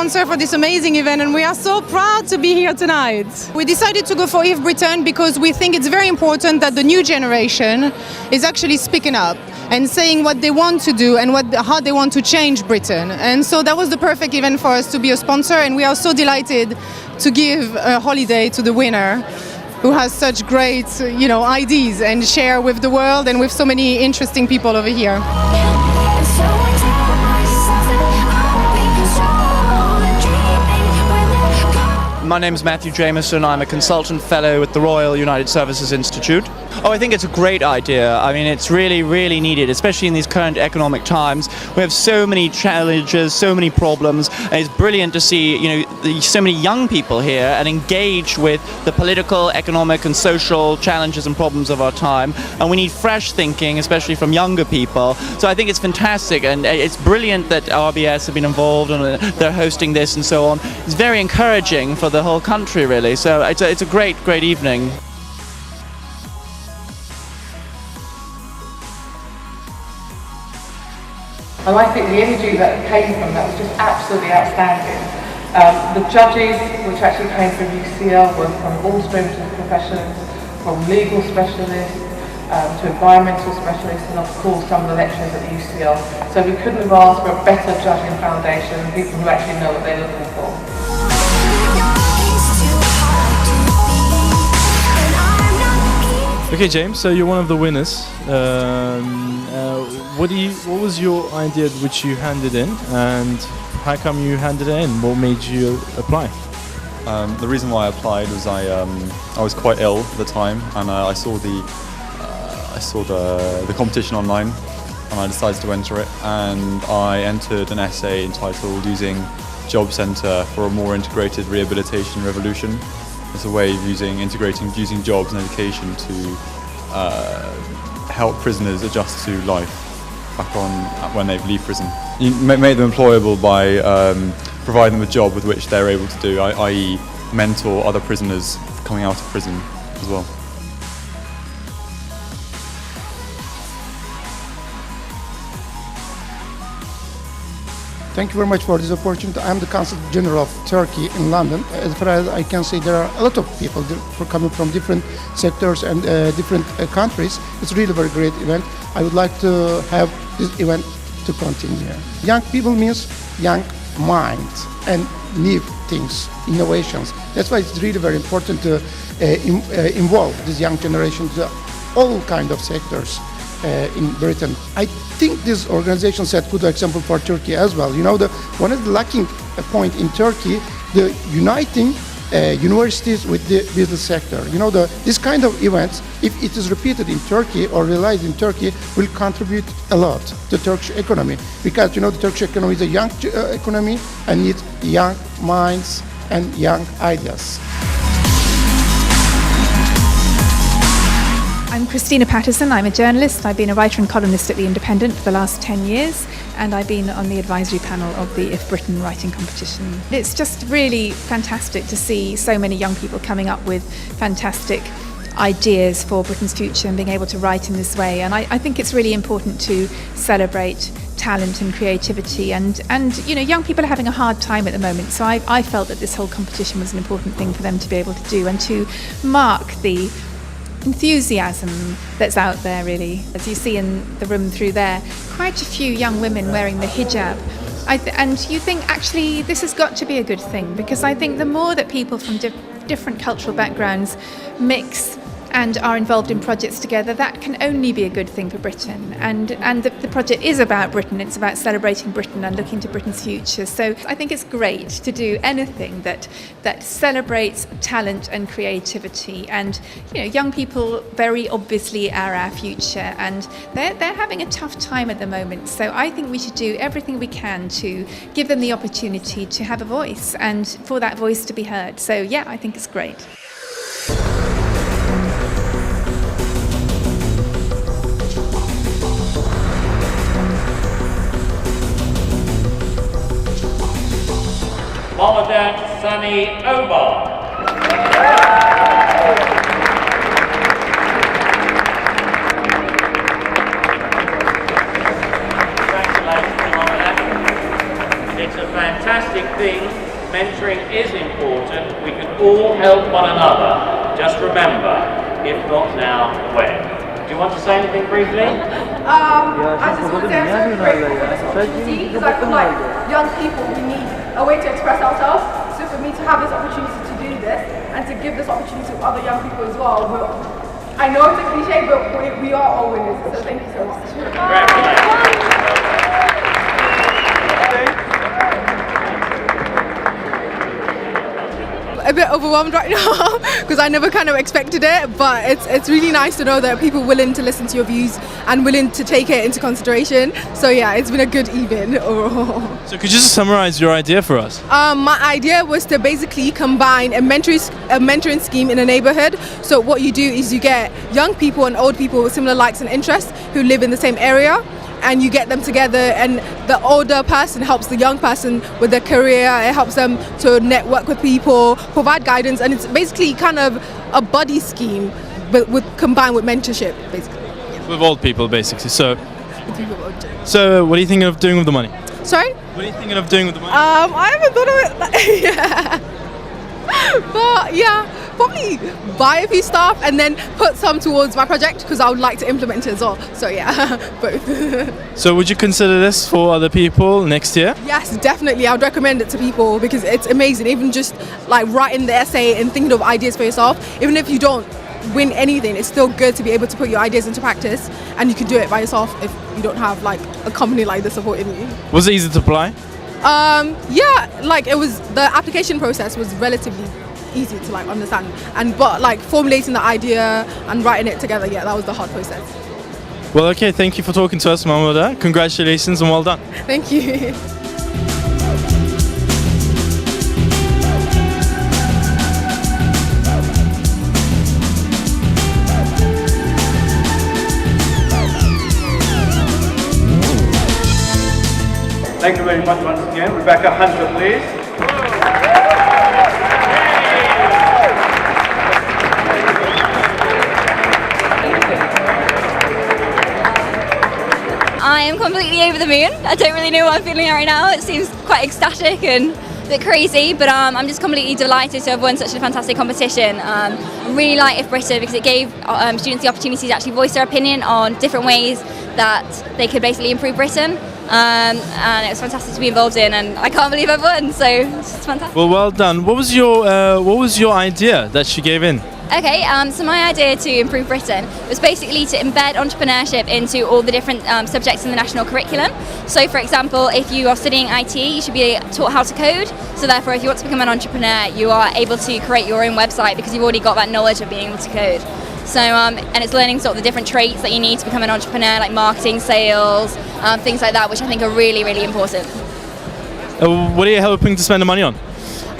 sponsor for this amazing event, and we are so proud to be here tonight. We decided to go for If Britain because we think it's very important that the new generation is actually speaking up and saying what they want to do and how they want to change Britain. And so that was the perfect event for us to be a sponsor, and we are so delighted to give a holiday to the winner, who has such great, ideas and share with the world and with so many interesting people over here. My name is Matthew Jameson. I'm a consultant fellow with the Royal United Services Institute. I think it's a great idea. I mean, it's really, really needed, especially in these current economic times. We have so many challenges, so many problems, and it's brilliant to see, so many young people here and engage with the political, economic, and social challenges and problems of our time. And we need fresh thinking, especially from younger people. So I think it's fantastic, and it's brilliant that RBS have been involved and they're hosting this and so on. It's very encouraging for the whole country, really. So it's a great, great evening. And I think the energy that came from that was just absolutely outstanding. The judges, which actually came from UCL, were from all streams of professions, from legal specialists to environmental specialists, and of course some of the lecturers at the UCL. So we couldn't have asked for a better judging foundation and people who actually know what they're looking for. Okay, James, so you're one of the winners. What was your idea which you handed in, and how come you handed it in? What made you apply? The reason why I applied was I was quite ill at the time, and I saw the competition online, and I decided to enter it. And I entered an essay entitled "Using Job Centre for a More Integrated Rehabilitation Revolution." It's a way of using jobs and education to help prisoners adjust to life back on when they leave prison. You make them employable by providing them with a job with which they're able to do, i.e. mentor other prisoners coming out of prison as well. Thank you very much for this opportunity. I'm the Consul General of Turkey in London. As far as I can see, there are a lot of people coming from different sectors and different countries. It's really a very great event. I would like to have this event to continue. Young people means young minds and new things, innovations. That's why it's really very important to involve this young generation to all kind of sectors in Britain. I think this organization set good example for Turkey as well. One of the lacking point in Turkey, the uniting universities with the business sector. This kind of events, if it is repeated in Turkey or realized in Turkey, will contribute a lot to Turkish economy, because the Turkish economy is a young economy and needs young minds and young ideas. I'm Christina Patterson. I'm a journalist. I've been a writer and columnist at The Independent for the last 10 years, and I've been on the advisory panel of the If Britain writing competition. It's just really fantastic to see so many young people coming up with fantastic ideas for Britain's future and being able to write in this way. And I think it's really important to celebrate talent and creativity, and young people are having a hard time at the moment, so I felt that this whole competition was an important thing for them to be able to do and to mark the enthusiasm that's out there, really. As you see in the room through there, quite a few young women wearing the hijab. And you think, actually, this has got to be a good thing, because I think the more that people from different cultural backgrounds mix and are involved in projects together, that can only be a good thing for Britain. And the project is about Britain. It's about celebrating Britain and looking to Britain's future. So I think it's great to do anything that celebrates talent and creativity. And young people very obviously are our future, and they're having a tough time at the moment. So I think we should do everything we can to give them the opportunity to have a voice and for that voice to be heard. So yeah, I think it's great. Commandant Sunny Omar. Congratulations, Commandant. It's a fantastic fantastic thing. Mentoring is important. We can all help one another. Just remember, if not now, when? Do you want to say anything briefly? I just want to say I'm so grateful for this opportunity because I feel like young people, we need a way to express ourselves. So for me to have this opportunity to do this and to give this opportunity to other young people as well, I know it's a cliche, but we are all winners. So thank you so much. A bit overwhelmed right now because I never kind of expected it, but it's really nice to know that people are willing to listen to your views and willing to take it into consideration. So yeah, it's been a good evening overall. So could you just summarize your idea for us? My idea was to basically combine a mentoring scheme in a neighborhood. So what you do is you get young people and old people with similar likes and interests who live in the same area, and you get them together, and the older person helps the young person with their career. It helps them to network with people, provide guidance, and it's basically kind of a buddy scheme, but combined with mentorship, basically. With old people, basically. So what are you thinking of doing with the money? Sorry? What are you thinking of doing with the money? I haven't thought of it. Yeah. But yeah, probably buy a few stuff and then put some towards my project because I would like to implement it as well. So yeah, both. So would you consider this for other people next year? Yes, definitely. I would recommend it to people because it's amazing. Even just like writing the essay and thinking of ideas for yourself, even if you don't win anything, it's still good to be able to put your ideas into practice, and you can do it by yourself if you don't have like a company like this supporting you. Was it easy to apply? Yeah, like it was, the application process was relatively easy to like understand, but like formulating the idea and writing it together, yeah, that was the hard process. Well, okay, thank you for talking to us, Mahmouda. Congratulations and well done. Thank you. Thank you very much once again. Rebecca Hunter, please. I am completely over the moon. I don't really know what I'm feeling right now. It seems quite ecstatic and a bit crazy, but I'm just completely delighted to have won such a fantastic competition. I really like If Britain because it gave students the opportunity to actually voice their opinion on different ways that they could basically improve Britain. And it was fantastic to be involved in, and I can't believe I've won, so it's fantastic. Well done. What was your idea that she gave in? Okay, so my idea to improve Britain was basically to embed entrepreneurship into all the different subjects in the national curriculum. So for example, if you are studying IT, you should be taught how to code. So therefore, if you want to become an entrepreneur, you are able to create your own website because you've already got that knowledge of being able to code. So, and it's learning sort of the different traits that you need to become an entrepreneur, like marketing, sales, things like that, which I think are really, really important. What are you hoping to spend the money on?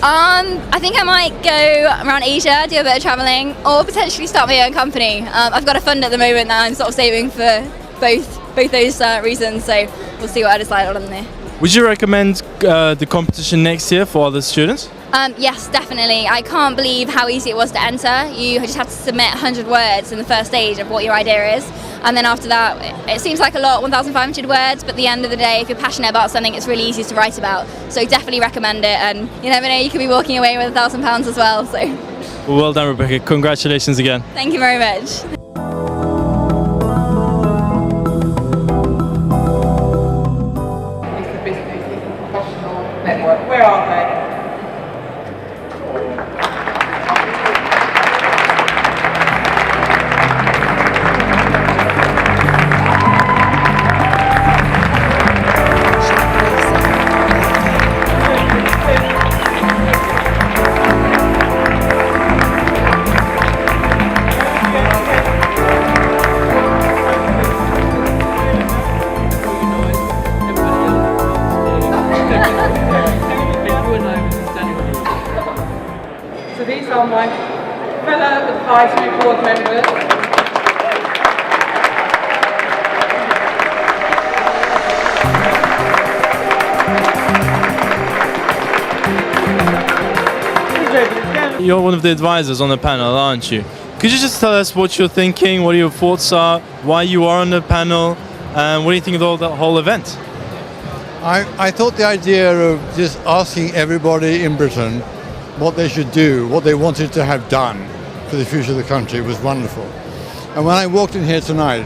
I think I might go around Asia, do a bit of travelling, or potentially start my own company. I've got a fund at the moment that I'm sort of saving for both those reasons, so we'll see what I decide on there. Would you recommend the competition next year for other students? Yes, definitely. I can't believe how easy it was to enter. You just have to submit 100 words in the first stage of what your idea is. And then after that, it seems like a lot, 1,500 words, but at the end of the day, if you're passionate about something, it's really easy to write about. So definitely recommend it, and you never know, you could be walking away with £1,000 as well. So. Well done, Rebecca. Congratulations again. Thank you very much. It's a business, it's a professional network. Where are they? So these are my fellow advisory board members. You're one of the advisors on the panel, aren't you? Could you just tell us what you're thinking, what your thoughts are, why you are on the panel, and what do you think of the whole event? I thought the idea of just asking everybody in Britain what they should do, what they wanted to have done for the future of the country was wonderful. And when I walked in here tonight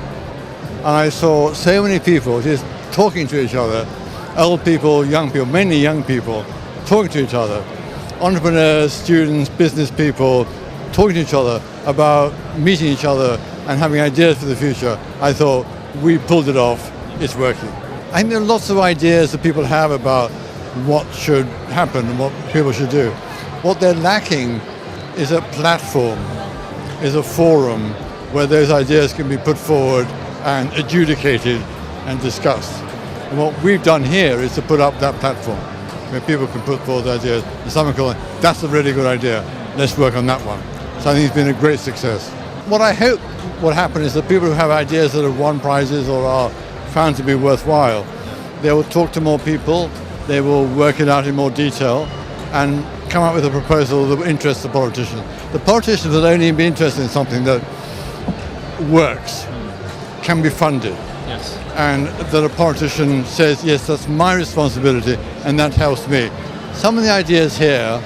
and I saw so many people just talking to each other, old people, young people, mainly young people, talking to each other, entrepreneurs, students, business people, talking to each other about meeting each other and having ideas for the future, I thought, we pulled it off, it's working. I think there are lots of ideas that people have about what should happen and what people should do. What they're lacking is a platform, is a forum where those ideas can be put forward and adjudicated and discussed. And what we've done here is to put up that platform where people can put forward ideas and someone can go, that's a really good idea, let's work on that one. So I think it's been a great success. What I hope will happen is that people who have ideas that have won prizes or are found to be worthwhile, they will talk to more people, they will work it out in more detail and come up with a proposal that will interest the politicians. The politicians will only be interested in something that works, can be funded, Yes. and that a politician says, yes, that's my responsibility and that helps me. Some of the ideas here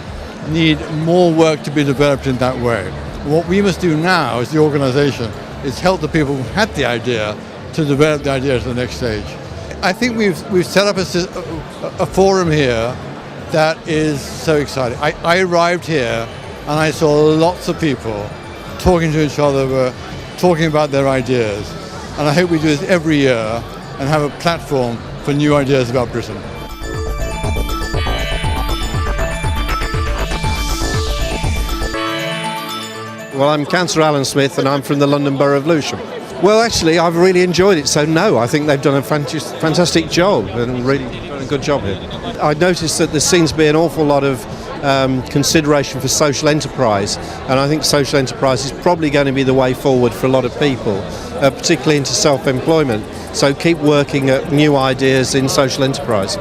need more work to be developed in that way. What we must do now as the organisation is help the people who had the idea to develop the idea to the next stage. I think we've set up a forum here that is so exciting. I arrived here and I saw lots of people talking to each other, talking about their ideas. And I hope we do this every year and have a platform for new ideas about Britain. Well, I'm Councillor Alan Smith and I'm from the London Borough of Lewisham. Well, actually, I've really enjoyed it, so no, I think they've done a fantastic job and really done a good job here. I noticed that there seems to be an awful lot of consideration for social enterprise, and I think social enterprise is probably going to be the way forward for a lot of people, particularly into self-employment. So keep working at new ideas in social enterprise.